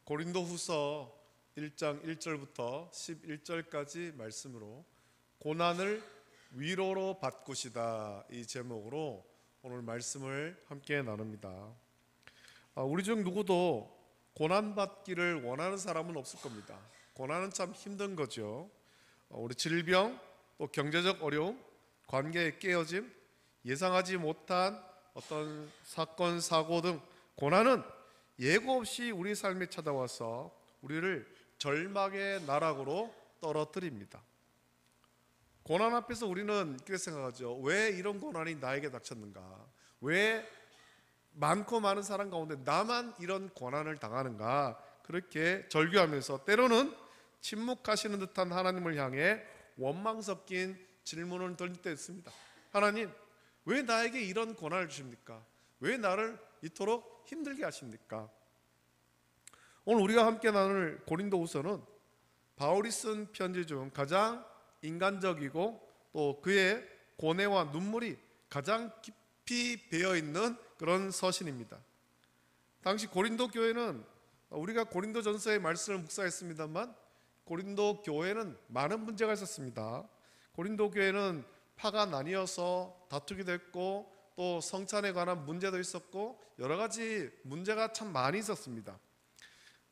고린도후서 1장 1절부터 11절까지 말씀으로 고난을 위로로 바꾸시다, 이 제목으로 오늘 말씀을 함께 나눕니다. 우리 중 누구도 고난받기를 원하는 사람은 없을 겁니다. 고난은 참 힘든 거죠. 우리 질병, 또 경제적 어려움, 관계의 깨어짐, 예상하지 못한 어떤 사건, 사고 등 고난은 예고 없이 우리 삶에 찾아와서 우리를 절망의 나락으로 떨어뜨립니다. 고난 앞에서 우리는 이렇게 생각하죠. 왜 이런 고난이 나에게 닥쳤는가? 왜 많고 많은 사람 가운데 나만 이런 고난을 당하는가? 그렇게 절규하면서 때로는 침묵하시는 듯한 하나님을 향해 원망 섞인 질문을 던질 때 있습니다. 하나님, 왜 나에게 이런 고난을 주십니까? 왜 나를 이토록 힘들게 하십니까? 오늘 우리가 함께 나눌 고린도후서는 바울이 쓴 편지 중 가장 인간적이고 또 그의 고뇌와 눈물이 가장 깊이 배어있는 그런 서신입니다. 당시 고린도 교회는, 우리가 고린도전서의 말씀을 묵상했습니다만, 고린도 교회는 많은 문제가 있었습니다. 고린도 교회는 파가 나뉘어서 다투기도 했고, 또 성찬에 관한 문제도 있었고, 여러 가지 문제가 참 많이 있었습니다.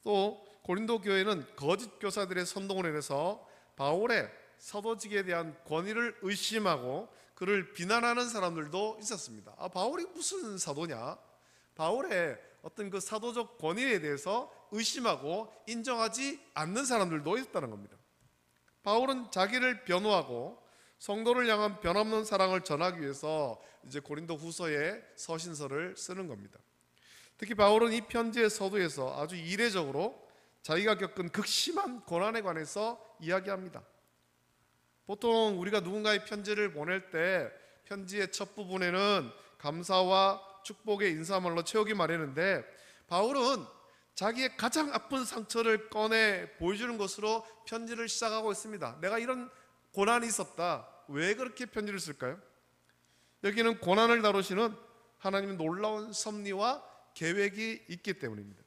또 고린도 교회는 거짓 교사들의 선동을 인해서 바울의 사도직에 대한 권위를 의심하고 그를 비난하는 사람들도 있었습니다. 바울이 무슨 사도냐? 바울의 어떤 그 사도적 권위에 대해서 의심하고 인정하지 않는 사람들도 있었다는 겁니다. 바울은 자기를 변호하고 성도를 향한 변함없는 사랑을 전하기 위해서 이제 고린도 후서의 서신서를 쓰는 겁니다. 특히 바울은 이 편지의 서두에서 아주 이례적으로 자기가 겪은 극심한 고난에 관해서 이야기합니다. 보통 우리가 누군가의 편지를 보낼 때 편지의 첫 부분에는 감사와 축복의 인사말로 채우기 마련인데, 바울은 자기의 가장 아픈 상처를 꺼내 보여주는 것으로 편지를 시작하고 있습니다. 내가 이런 고난이 있었다. 왜 그렇게 편지를 쓸까요? 여기는 고난을 다루시는 하나님의 놀라운 섭리와 계획이 있기 때문입니다.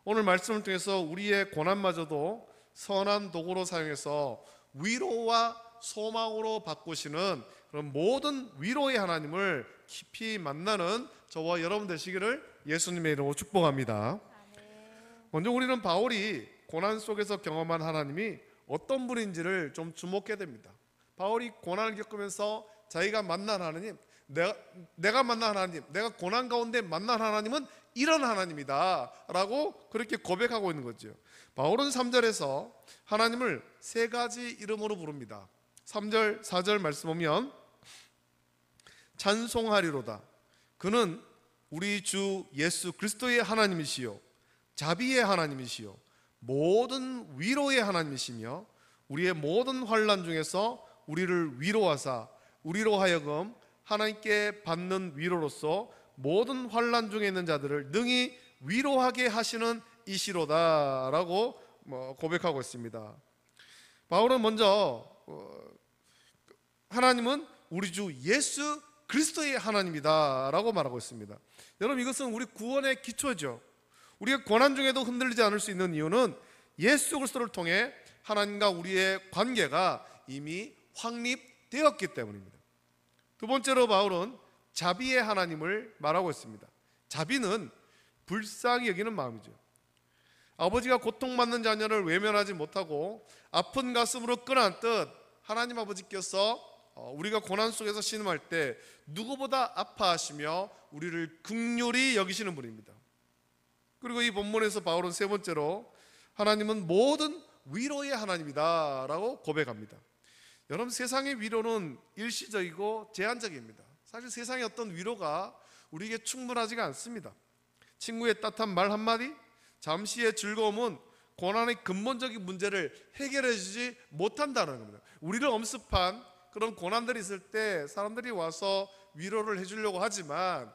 오늘 말씀을 통해서 우리의 고난마저도 선한 도구로 사용해서 위로와 소망으로 바꾸시는 그런 모든 위로의 하나님을 깊이 만나는 저와 여러분 되시기를 예수님의 이름으로 축복합니다. 먼저 우리는 바울이 고난 속에서 경험한 하나님이 어떤 분인지를 좀 주목해야 됩니다. 바울이 고난을 겪으면서 자기가 만난 하나님, 내가 만난 하나님, 내가 고난 가운데 만난 하나님은 이런 하나님이다 라고 그렇게 고백하고 있는 거죠. 바울은 3절에서 하나님을 세 가지 이름으로 부릅니다. 3절, 4절 말씀 보면 찬송하리로다. 그는 우리 주 예수 그리스도의 하나님이시요 자비의 하나님이시요 모든 위로의 하나님이시며 우리의 모든 환난 중에서 우리를 위로하사 우리로 하여금 하나님께 받는 위로로서 모든 환난 중에 있는 자들을 능히 위로하게 하시는 이시로다 라고 고백하고 있습니다. 바울은 먼저 하나님은 우리 주 예수 그리스도의 하나님이다 라고 말하고 있습니다. 여러분, 이것은 우리 구원의 기초죠. 우리가 고난 중에도 흔들리지 않을 수 있는 이유는 예수 그리스도를 통해 하나님과 우리의 관계가 이미 확립되었기 때문입니다. 두 번째로 바울은 자비의 하나님을 말하고 있습니다. 자비는 불쌍히 여기는 마음이죠. 아버지가 고통받는 자녀를 외면하지 못하고 아픈 가슴으로 끌어안듯 하나님 아버지께서 우리가 고난 속에서 신음할 때 누구보다 아파하시며 우리를 긍휼히 여기시는 분입니다. 그리고 이 본문에서 바울은 세 번째로 하나님은 모든 위로의 하나님이다 라고 고백합니다. 여러분, 세상의 위로는 일시적이고 제한적입니다. 사실 세상의 어떤 위로가 우리에게 충분하지가 않습니다. 친구의 따뜻한 말 한마디, 잠시의 즐거움은 고난의 근본적인 문제를 해결해 주지 못한다는 겁니다. 우리를 엄습한 그런 고난들이 있을 때 사람들이 와서 위로를 해주려고 하지만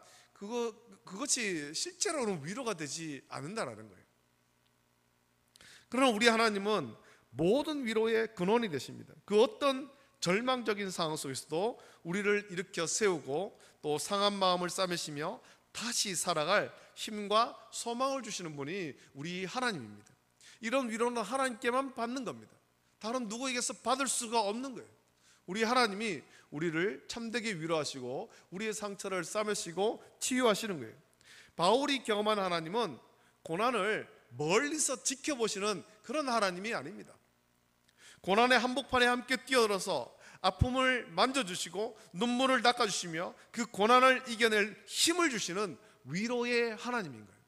그것이 실제로는 위로가 되지 않는다는 거예요. 그러나 우리 하나님은 모든 위로의 근원이 되십니다. 그 어떤 절망적인 상황 속에서도 우리를 일으켜 세우고 또 상한 마음을 싸매시며 다시 살아갈 힘과 소망을 주시는 분이 우리 하나님입니다. 이런 위로는 하나님께만 받는 겁니다. 다른 누구에게서 받을 수가 없는 거예요. 우리 하나님이 우리를 참되게 위로하시고 우리의 상처를 싸매시고 치유하시는 거예요. 바울이 경험한 하나님은 고난을 멀리서 지켜보시는 그런 하나님이 아닙니다. 고난의 한복판에 함께 뛰어들어서 아픔을 만져주시고 눈물을 닦아주시며 그 고난을 이겨낼 힘을 주시는 위로의 하나님인 거예요.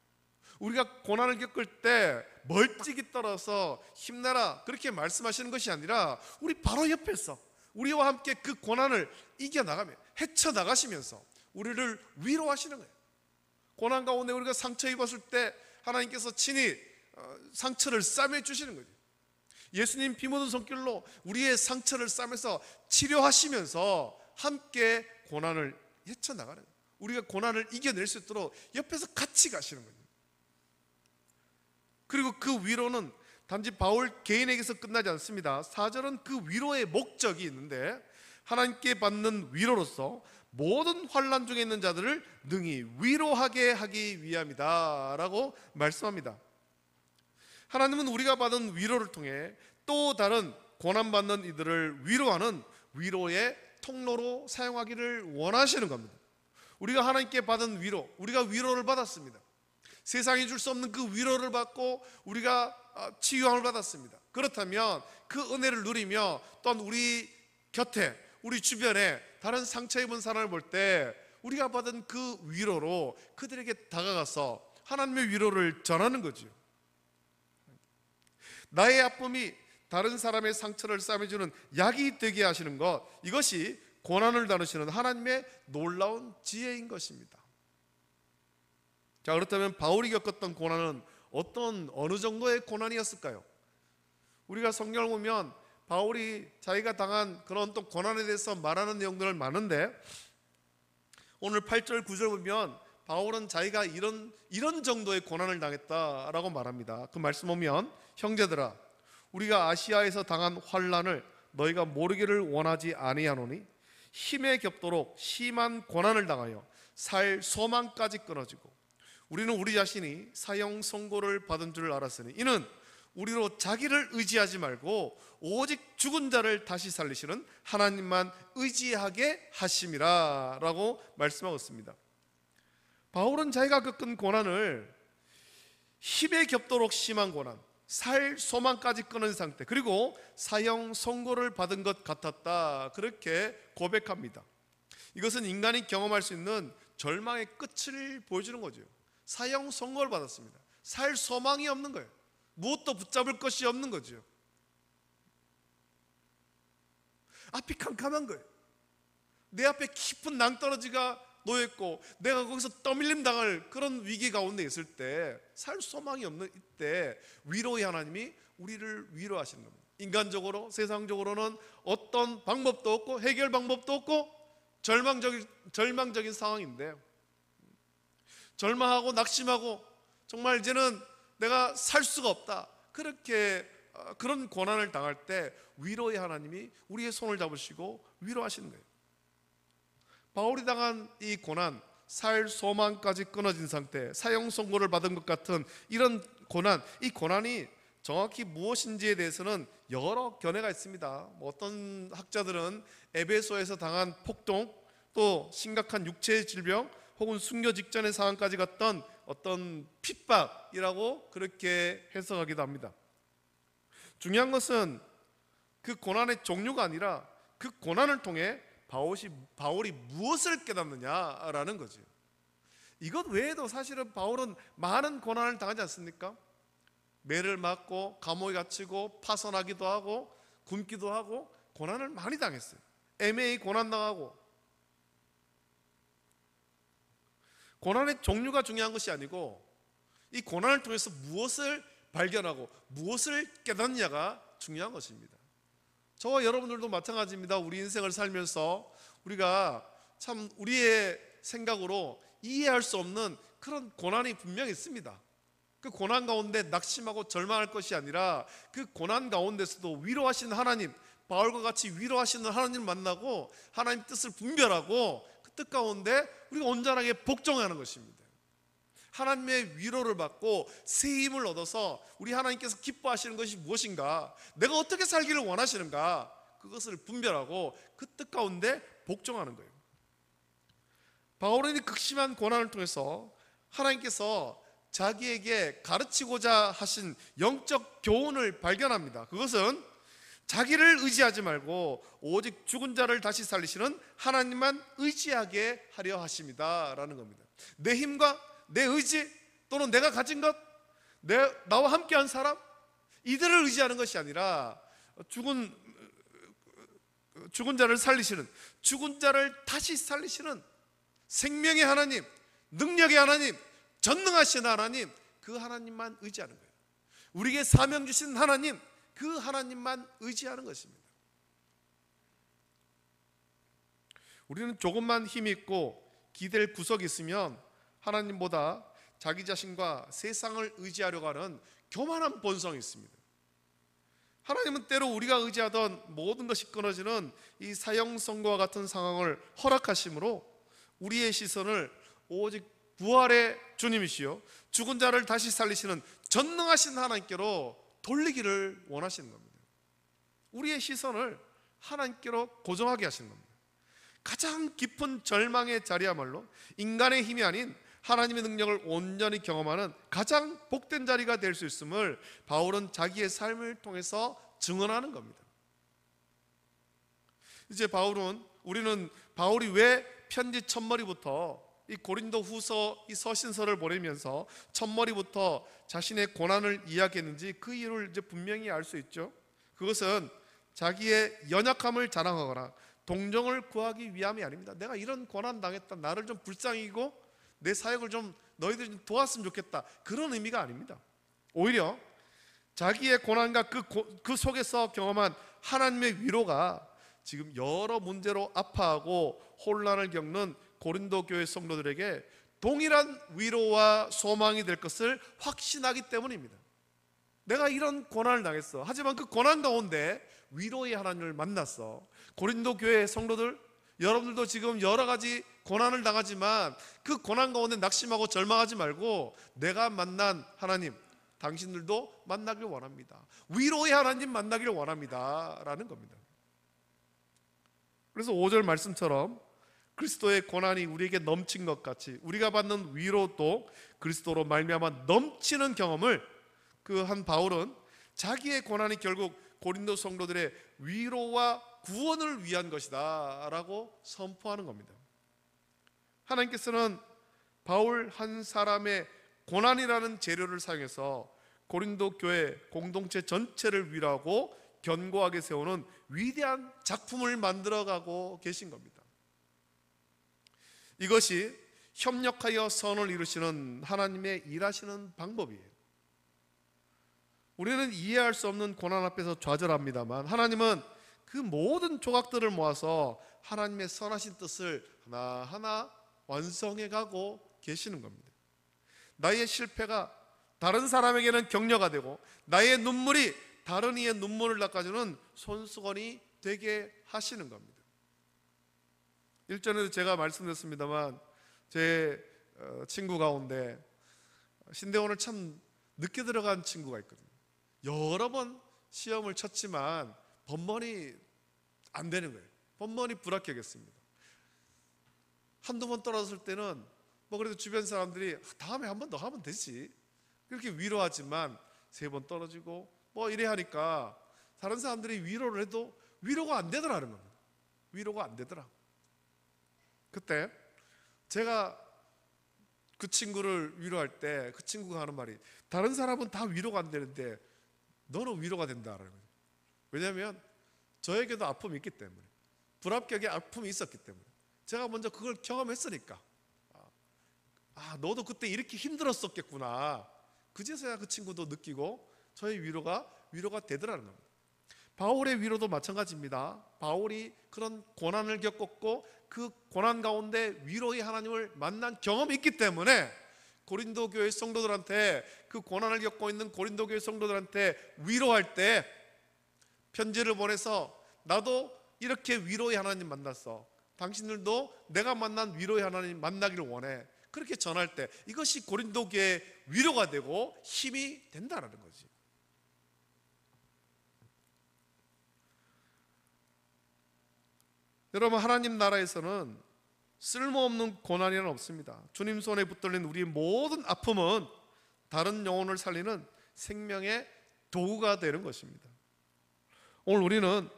우리가 고난을 겪을 때 멀찍이 떨어서 힘내라 그렇게 말씀하시는 것이 아니라 우리 바로 옆에서 우리와 함께 그 고난을 이겨나가며 헤쳐나가시면서 우리를 위로하시는 거예요. 고난 가운데 우리가 상처 입었을 때 하나님께서 친히 상처를 싸매 주시는 거죠. 예수님 피 묻은 손길로 우리의 상처를 싸매서 치료하시면서 함께 고난을 헤쳐나가는 거예요. 우리가 고난을 이겨낼 수 있도록 옆에서 같이 가시는 거예요. 그리고 그 위로는 단지 바울 개인에게서 끝나지 않습니다. 4절은 그 위로의 목적이 있는데 하나님께 받는 위로로서 모든 환난 중에 있는 자들을 능히 위로하게 하기 위함이다 라고 말씀합니다. 하나님은 우리가 받은 위로를 통해 또 다른 고난받는 이들을 위로하는 위로의 통로로 사용하기를 원하시는 겁니다. 우리가 하나님께 받은 위로, 우리가 위로를 받았습니다. 세상이 줄 수 없는 그 위로를 받고 우리가 치유함을 받았습니다. 그렇다면 그 은혜를 누리며 또한 우리 곁에 우리 주변에 다른 상처 입은 사람을 볼 때 우리가 받은 그 위로로 그들에게 다가가서 하나님의 위로를 전하는 거죠. 나의 아픔이 다른 사람의 상처를 싸매주는 약이 되게 하시는 것, 이것이 고난을 나누시는 하나님의 놀라운 지혜인 것입니다. 자, 그렇다면 바울이 겪었던 고난은 어느 정도의 고난이었을까요? 우리가 성경을 보면 바울이 자기가 당한 그런 또 고난에 대해서 말하는 내용들은 많은데 오늘 8절 9절 보면 바울은 자기가 이런 정도의 고난을 당했다라고 말합니다. 그 말씀 보면 형제들아 우리가 아시아에서 당한 환난을 너희가 모르기를 원하지 아니하노니 힘에 겹도록 심한 고난을 당하여 살 소망까지 끊어지고 우리는 우리 자신이 사형 선고를 받은 줄 알았으니 이는 우리로 자기를 의지하지 말고 오직 죽은 자를 다시 살리시는 하나님만 의지하게 하심이라 라고 말씀하고 있습니다. 바울은 자기가 겪은 고난을 힘에 겹도록 심한 고난, 살 소망까지 끊은 상태, 그리고 사형 선고를 받은 것 같았다 그렇게 고백합니다. 이것은 인간이 경험할 수 있는 절망의 끝을 보여주는 거죠. 사형 선고를 받았습니다. 살 소망이 없는 거예요. 무엇도 붙잡을 것이 없는 거죠. 앞이 캄캄한 거예요. 내 앞에 깊은 낭떠러지가 놓여있고 내가 거기서 떠밀림 당할 그런 위기 가운데 있을 때 살 소망이 없는 이때 위로의 하나님이 우리를 위로하시는 겁니다. 인간적으로 세상적으로는 어떤 방법도 없고 해결 방법도 없고 절망적인 상황인데 절망하고 낙심하고 정말 이제는 내가 살 수가 없다 그렇게 그런 고난을 당할 때 위로의 하나님이 우리의 손을 잡으시고 위로하시는 거예요. 바울이 당한 이 고난, 살 소망까지 끊어진 상태, 사형 선고를 받은 것 같은 이런 고난, 이 고난이 정확히 무엇인지에 대해서는 여러 견해가 있습니다. 어떤 학자들은 에베소에서 당한 폭동, 또 심각한 육체의 질병, 혹은 순교 직전의 상황까지 갔던 어떤 핍박이라고 그렇게 해석하기도 합니다. 중요한 것은 그 고난의 종류가 아니라 그 고난을 통해 바울이 무엇을 깨닫느냐라는 거죠. 이것 외에도 사실은 바울은 많은 고난을 당하지 않습니까? 매를 맞고 감옥에 갇히고 파선하기도 하고 굶기도 하고 고난을 많이 당했어요. 애매히 고난당하고. 고난의 종류가 중요한 것이 아니고 이 고난을 통해서 무엇을 발견하고 무엇을 깨닫느냐가 중요한 것입니다. 저와 여러분들도 마찬가지입니다. 우리 인생을 살면서 우리가 참 우리의 생각으로 이해할 수 없는 그런 고난이 분명히 있습니다. 그 고난 가운데 낙심하고 절망할 것이 아니라 그 고난 가운데서도 위로하시는 하나님, 바울과 같이 위로하시는 하나님을 만나고 하나님 뜻을 분별하고 그 뜻 가운데 우리가 온전하게 복종하는 것입니다. 하나님의 위로를 받고 새 힘을 얻어서 우리 하나님께서 기뻐하시는 것이 무엇인가, 내가 어떻게 살기를 원하시는가, 그것을 분별하고 그 뜻 가운데 복종하는 거예요. 바울은 이 극심한 고난을 통해서 하나님께서 자기에게 가르치고자 하신 영적 교훈을 발견합니다. 그것은 자기를 의지하지 말고 오직 죽은 자를 다시 살리시는 하나님만 의지하게 하려 하십니다 라는 겁니다. 내 힘과 내 의지 또는 내가 가진 것, 나와 함께한 사람, 이들을 의지하는 것이 아니라 죽은 자를 살리시는, 죽은 자를 다시 살리시는 생명의 하나님, 능력의 하나님, 전능하신 하나님, 그 하나님만 의지하는 거예요. 우리에게 사명 주신 하나님, 그 하나님만 의지하는 것입니다. 우리는 조금만 힘이 있고 기댈 구석이 있으면 하나님보다 자기 자신과 세상을 의지하려고 하는 교만한 본성이 있습니다. 하나님은 때로 우리가 의지하던 모든 것이 끊어지는 이 사형선고와 같은 상황을 허락하심으로 우리의 시선을 오직 부활의 주님이시요 죽은 자를 다시 살리시는 전능하신 하나님께로 돌리기를 원하시는 겁니다. 우리의 시선을 하나님께로 고정하게 하시는 겁니다. 가장 깊은 절망의 자리야말로 인간의 힘이 아닌 하나님의 능력을 온전히 경험하는 가장 복된 자리가 될 수 있음을 바울은 자기의 삶을 통해서 증언하는 겁니다. 이제 우리는 바울이 왜 편지 첫머리부터 이 고린도 후서 이 서신서를 보내면서 첫머리부터 자신의 고난을 이야기했는지 그 이유를 이제 분명히 알 수 있죠. 그것은 자기의 연약함을 자랑하거나 동정을 구하기 위함이 아닙니다. 내가 이런 고난 당했다, 나를 좀 불쌍히 여기고 내 사역을 좀 너희들이 좀 도왔으면 좋겠다, 그런 의미가 아닙니다. 오히려 자기의 고난과 그 속에서 경험한 하나님의 위로가 지금 여러 문제로 아파하고 혼란을 겪는 고린도 교회 성도들에게 동일한 위로와 소망이 될 것을 확신하기 때문입니다. 내가 이런 고난을 당했어. 하지만 그 고난 가운데 위로의 하나님을 만났어. 고린도 교회 성도들, 여러분들도 지금 여러 가지 고난을 당하지만 그 고난 가운데 낙심하고 절망하지 말고 내가 만난 하나님, 당신들도 만나길 원합니다. 위로의 하나님 만나길 원합니다 라는 겁니다. 그래서 5절 말씀처럼 그리스도의 고난이 우리에게 넘친 것 같이 우리가 받는 위로도 그리스도로 말미암아 넘치는 경험을 그 한 바울은 자기의 고난이 결국 고린도 성도들의 위로와 구원을 위한 것이다 라고 선포하는 겁니다. 하나님께서는 바울 한 사람의 고난이라는 재료를 사용해서 고린도 교회 공동체 전체를 위로하고 견고하게 세우는 위대한 작품을 만들어가고 계신 겁니다. 이것이 협력하여 선을 이루시는 하나님의 일하시는 방법이에요. 우리는 이해할 수 없는 고난 앞에서 좌절합니다만 하나님은 그 모든 조각들을 모아서 하나님의 선하신 뜻을 하나하나 완성해 가고 계시는 겁니다. 나의 실패가 다른 사람에게는 격려가 되고 나의 눈물이 다른 이의 눈물을 닦아주는 손수건이 되게 하시는 겁니다. 일전에도 제가 말씀드렸습니다만 제 친구 가운데 신대원을 참 늦게 들어간 친구가 있거든요. 여러 번 시험을 쳤지만 번번이 안 되는 거예요. 번번이 불합격했습니다. 한두 번 떨어졌을 때는 그래도 주변 사람들이 다음에 한 번 더 하면 되지 그렇게 위로하지만 3번 떨어지고 이래 하니까 다른 사람들이 위로를 해도 위로가 안 되더라는 겁니다. 위로가 안 되더라. 그때 제가 그 친구를 위로할 때 그 친구가 하는 말이 다른 사람은 다 위로가 안 되는데 너는 위로가 된다라는 거예요. 왜냐하면 저에게도 아픔이 있기 때문에, 불합격의 아픔이 있었기 때문에 제가 먼저 그걸 경험했으니까 너도 그때 이렇게 힘들었었겠구나, 그제서야 그 친구도 느끼고 저의 위로가 되더라는 겁니다. 바울의 위로도 마찬가지입니다. 바울이 그런 고난을 겪었고 그 고난 가운데 위로의 하나님을 만난 경험이 있기 때문에 고린도 교회 성도들한테, 그 고난을 겪고 있는 고린도 교회 성도들한테 위로할 때 편지를 보내서 나도 이렇게 위로의 하나님 만났어, 당신들도 내가 만난 위로의 하나님 만나기를 원해, 그렇게 전할 때 이것이 고린도 교회의 위로가 되고 힘이 된다라는 거지. 여러분, 하나님 나라에서는 쓸모없는 고난이는 없습니다. 주님 손에 붙들린 우리의 모든 아픔은 다른 영혼을 살리는 생명의 도구가 되는 것입니다. 오늘 우리는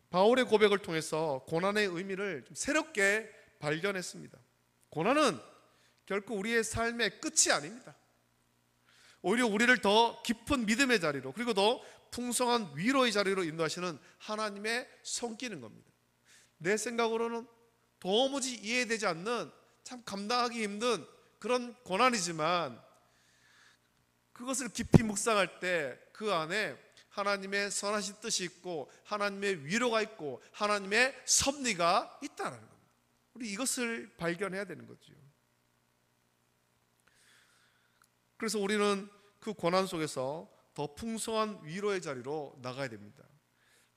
바울의 고백을 통해서 고난의 의미를 좀 새롭게 발견했습니다. 고난은 결코 우리의 삶의 끝이 아닙니다. 오히려 우리를 더 깊은 믿음의 자리로, 그리고 더 풍성한 위로의 자리로 인도하시는 하나님의 손길인 겁니다. 내 생각으로는 도무지 이해되지 않는, 참 감당하기 힘든 그런 고난이지만 그것을 깊이 묵상할 때 그 안에 하나님의 선하신 뜻이 있고 하나님의 위로가 있고 하나님의 섭리가 있다는 겁니다. 우리 이것을 발견해야 되는 거죠. 그래서 우리는 그 고난 속에서 더 풍성한 위로의 자리로 나가야 됩니다.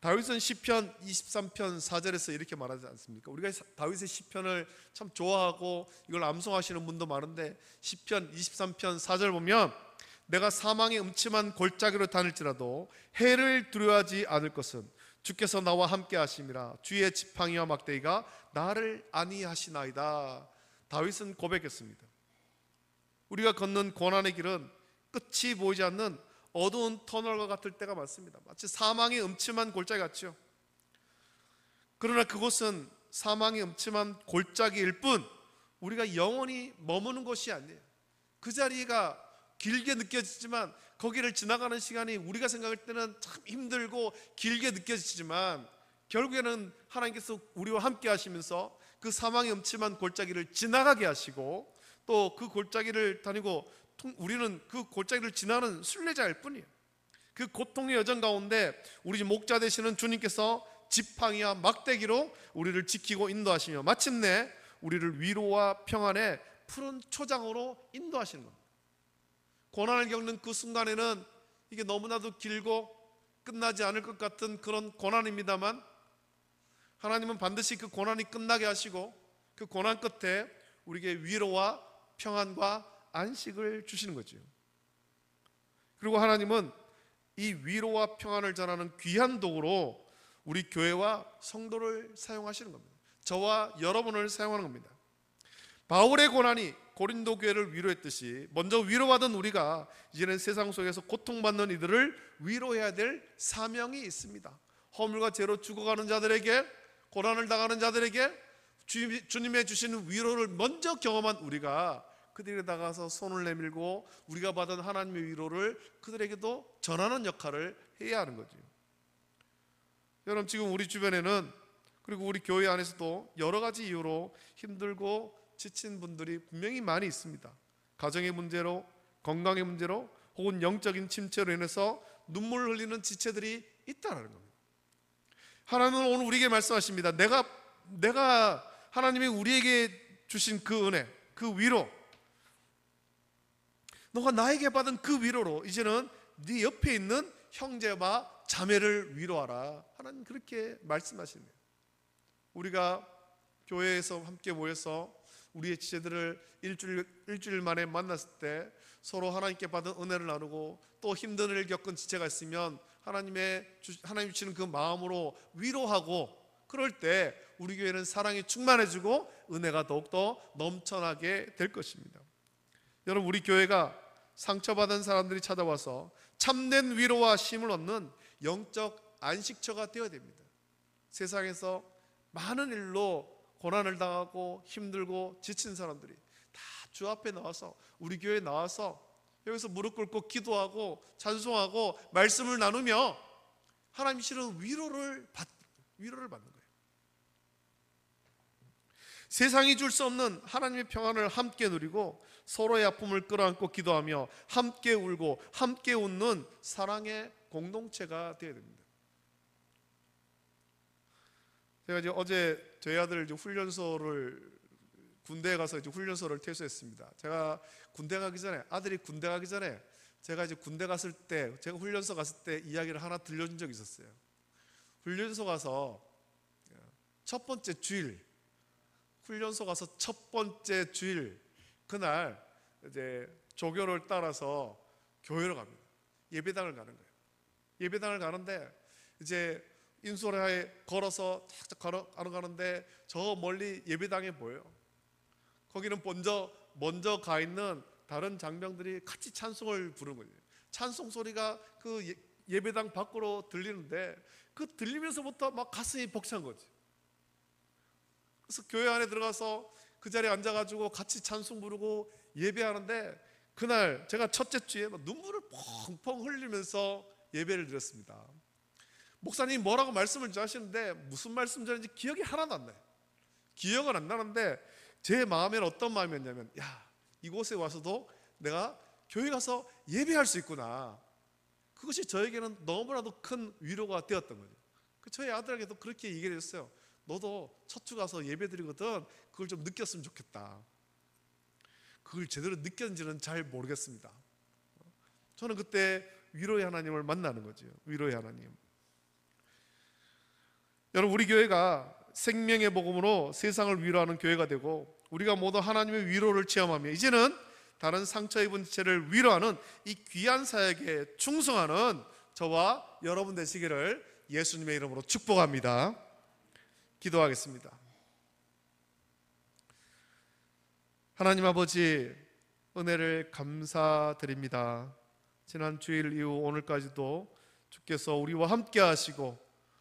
다윗은 시편 23편 4절에서 이렇게 말하지 않습니까? 우리가 다윗의 시편을 참 좋아하고 이걸 암송하시는 분도 많은데, 시편 23편 4절 보면 내가 사망의 음침한 골짜기로 다닐지라도 해를 두려워하지 않을 것은 주께서 나와 함께 하심이라. 주의 지팡이와 막대기가 나를 안위하시나이다. 다윗은 고백했습니다. 우리가 걷는 고난의 길은 끝이 보이지 않는 어두운 터널과 같을 때가 많습니다. 마치 사망의 음침한 골짜기 같죠. 그러나 그곳은 사망의 음침한 골짜기일 뿐 우리가 영원히 머무는 곳이 아니에요. 그 자리가 길게 느껴지지만, 거기를 지나가는 시간이 우리가 생각할 때는 참 힘들고 길게 느껴지지만, 결국에는 하나님께서 우리와 함께 하시면서 그 사망의 음침한 골짜기를 지나가게 하시고, 또 그 골짜기를 다니고 우리는 그 골짜기를 지나는 순례자일 뿐이에요. 그 고통의 여정 가운데 우리 목자 되시는 주님께서 지팡이와 막대기로 우리를 지키고 인도하시며 마침내 우리를 위로와 평안의 푸른 초장으로 인도하시는 겁니다. 고난을 겪는 그 순간에는 이게 너무나도 길고 끝나지 않을 것 같은 그런 고난입니다만, 하나님은 반드시 그 고난이 끝나게 하시고 그 고난 끝에 우리에게 위로와 평안과 안식을 주시는 거죠. 그리고 하나님은 이 위로와 평안을 전하는 귀한 도구로 우리 교회와 성도를 사용하시는 겁니다. 저와 여러분을 사용하는 겁니다. 바울의 고난이 고린도 교회를 위로했듯이 먼저 위로받은 우리가 이제는 세상 속에서 고통받는 이들을 위로해야 될 사명이 있습니다. 허물과 죄로 죽어가는 자들에게, 고난을 당하는 자들에게 주님의 주시는 위로를 먼저 경험한 우리가 그들에게 다가가서 손을 내밀고 우리가 받은 하나님의 위로를 그들에게도 전하는 역할을 해야 하는 거죠. 여러분, 지금 우리 주변에는, 그리고 우리 교회 안에서도 여러 가지 이유로 힘들고 지친 분들이 분명히 많이 있습니다. 가정의 문제로, 건강의 문제로, 혹은 영적인 침체로 인해서 눈물을 흘리는 지체들이 있다는 겁니다. 하나님은 오늘 우리에게 말씀하십니다. 내가 하나님이 우리에게 주신 그 은혜, 그 위로, 너가 나에게 받은 그 위로로 이제는 네 옆에 있는 형제와 자매를 위로하라. 하나님 그렇게 말씀하시는 거예요. 우리가 교회에서 함께 모여서 우리의 지체들을 일주일 만에 만났을 때 서로 하나님께 받은 은혜를 나누고 또 힘든 일을 겪은 지체가 있으면 하나님 주시는 그 마음으로 위로하고, 그럴 때 우리 교회는 사랑이 충만해지고 은혜가 더욱더 넘쳐나게 될 것입니다. 여러분, 우리 교회가 상처받은 사람들이 찾아와서 참된 위로와 힘을 얻는 영적 안식처가 되어야 됩니다. 세상에서 많은 일로 고난을 당하고 힘들고 지친 사람들이 다 주 앞에 나와서, 우리 교회에 나와서 여기서 무릎 꿇고 기도하고 찬송하고 말씀을 나누며 하나님이 주시는 위로를 받는 거예요. 세상이 줄 수 없는 하나님의 평안을 함께 누리고 서로의 아픔을 끌어안고 기도하며 함께 울고 함께 웃는 사랑의 공동체가 되어야 됩니다. 제가 이제 어제 저희 아들 이제 군대에 가서 이제 훈련소를 퇴소했습니다. 제가 아들이 군대 가기 전에 제가 이제 군대 갔을 때, 제가 훈련소 갔을 때 이야기를 하나 들려준 적이 있었어요. 훈련소 가서 첫 번째 주일 그날 이제 조교를 따라서 교회로 갑니다. 예배당을 가는 거예요. 예배당을 가는데 이제 인솔하에 걸어서 쫙쫙 걸어가는데 저 멀리 예배당에 보여요. 거기는 먼저 가 있는 다른 장병들이 같이 찬송을 부르는 거예요. 찬송 소리가 그 예배당 밖으로 들리는데 그 들리면서부터 막 가슴이 벅찬 거지. 그래서 교회 안에 들어가서 그 자리에 앉아가지고 같이 찬송 부르고 예배하는데 그날 제가 첫째 주에 막 눈물을 펑펑 흘리면서 예배를 드렸습니다. 목사님이 뭐라고 말씀을 하시는데 무슨 말씀 전인지 기억이 하나도 안 나요. 기억은 안 나는데 제 마음에는 어떤 마음이었냐면, 야, 이곳에 와서도 내가 교회 가서 예배할 수 있구나. 그것이 저에게는 너무나도 큰 위로가 되었던 거죠. 저희 아들에게도 그렇게 얘기를 했어요. 너도 첫 주 가서 예배 드리거든 그걸 좀 느꼈으면 좋겠다. 그걸 제대로 느꼈는지는 잘 모르겠습니다. 저는 그때 위로의 하나님을 만나는 거죠. 위로의 하나님. 여러분, 우리 교회가 생명의 복음으로 세상을 위로하는 교회가 되고 우리가 모두 하나님의 위로를 체험하며 이제는 다른 상처 입은 지체를 위로하는 이 귀한 사역에 충성하는 저와 여러분 되시기를 예수님의 이름으로 축복합니다. 기도하겠습니다. 하나님 아버지, 은혜를 감사드립니다. 지난 주일 이후 오늘까지도 주께서 우리와 함께 하시고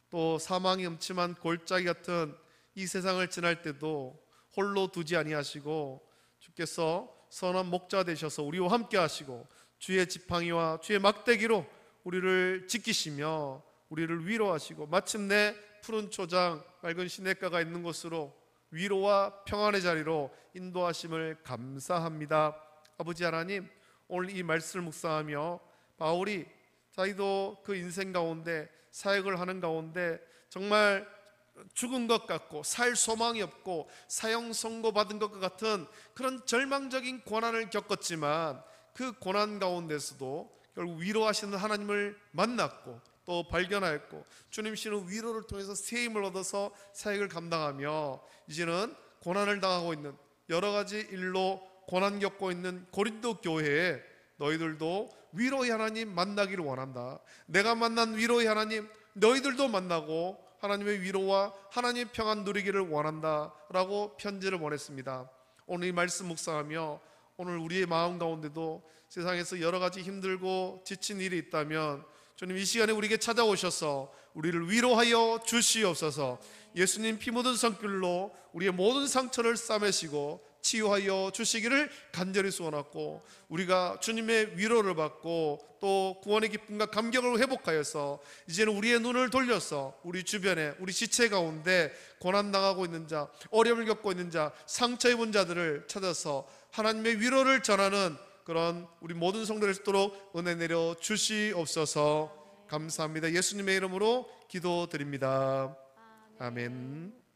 또 사망이 음침한 골짜기 같은 이 세상을 지날 때도 홀로 두지 아니하시고 주께서 선한 목자 되셔서 우리와 함께 하시고 주의 지팡이와 주의 막대기로 우리를 지키시며 우리를 위로하시고 마침내 푸른 초장 맑은 시냇가가 있는 곳으로 위로와 평안의 자리로 인도하심을 감사합니다. 아버지 하나님, 오늘 이 말씀을 묵상하며 바울이 자기도 그 인생 가운데 사역을 하는 가운데 정말 죽은 것 같고 살 소망이 없고 사형 선고받은 것 같은 그런 절망적인 고난을 겪었지만 그 고난 가운데서도 결국 위로하시는 하나님을 만났고 또 발견하였고 주님께서는 위로를 통해서 새 힘을 얻어서 사역을 감당하며 이제는 고난을 당하고 있는 여러 가지 일로 고난 겪고 있는 고린도 교회에 너희들도 위로의 하나님 만나기를 원한다. 내가 만난 위로의 하나님 너희들도 만나고 하나님의 위로와 하나님의 평안 누리기를 원한다 라고 편지를 보냈습니다. 오늘 이 말씀 묵상하며 오늘 우리의 마음 가운데도 세상에서 여러 가지 힘들고 지친 일이 있다면 주님 이 시간에 우리에게 찾아오셔서 우리를 위로하여 주시옵소서. 예수님 피 묻은 손길로 우리의 모든 상처를 싸매시고 치유하여 주시기를 간절히 소원하고 우리가 주님의 위로를 받고 또 구원의 기쁨과 감격을 회복하여서 이제는 우리의 눈을 돌려서 우리 주변에 우리 지체 가운데 고난당하고 있는 자, 어려움을 겪고 있는 자, 상처 입은 자들을 찾아서 하나님의 위로를 전하는 그런 우리 모든 성도들 있도록 은혜 내려 주시옵소서. 감사합니다. 예수님의 이름으로 기도드립니다. 아멘.